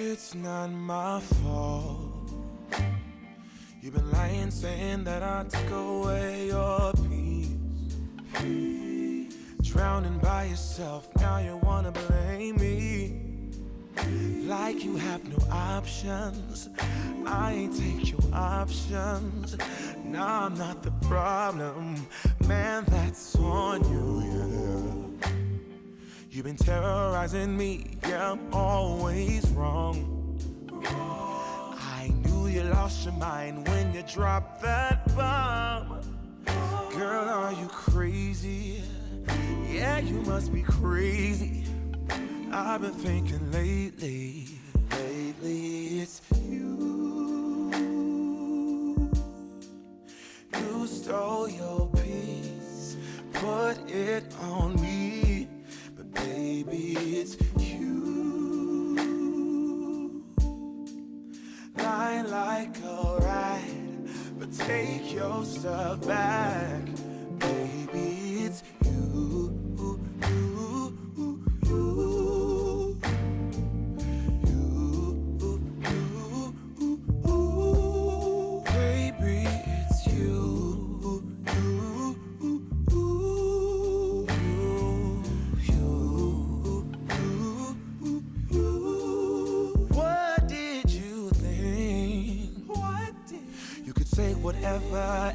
It's not my fault. You've been lying, saying that I took away your peace. Drowning by yourself, now you wanna blame me. Like you have no options. I ain't take your options. Now I'm not the problem. Man, that's on you, yeah. You've been terrorizing me, yeah, I'm always wrong. I knew you lost your mind when you dropped that bomb. Girl, are you crazy? Yeah, you must be crazy. I've been thinking lately it's you. You stole your peace, put it on me, but baby, it's you. Lying like a rat, but take your stuff back, baby, it's you.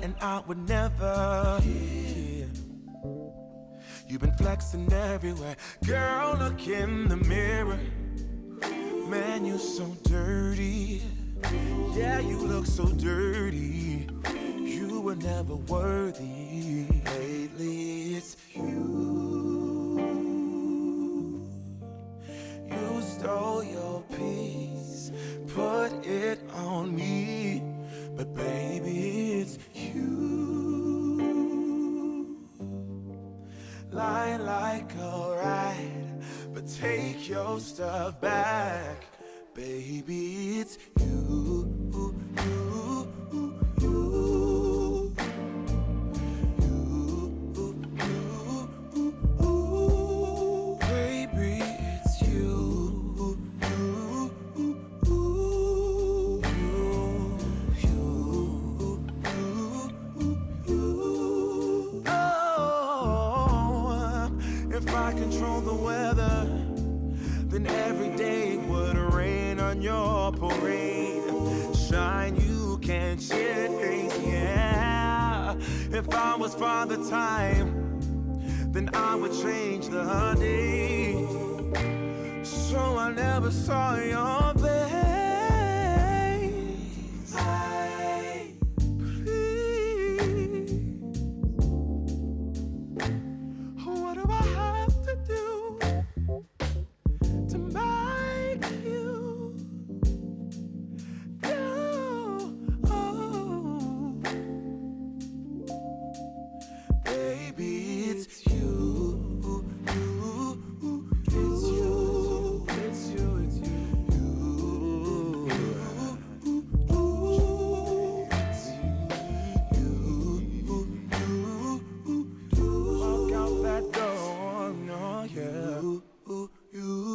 And I would never hear. You've been flexing everywhere. Girl, look in the mirror. Man, you so dirty. Yeah, you look so dirty. You were never worthy. Lately, it's you. You stole your peace, put it on me, but baby, it's you. Lying like a rat, but take your stuff back, baby, it's you. Control the weather, then every day would rain on your parade. Shine, you can't chase, yeah. If I was Father Time, then I would change the day, so I never saw your face. You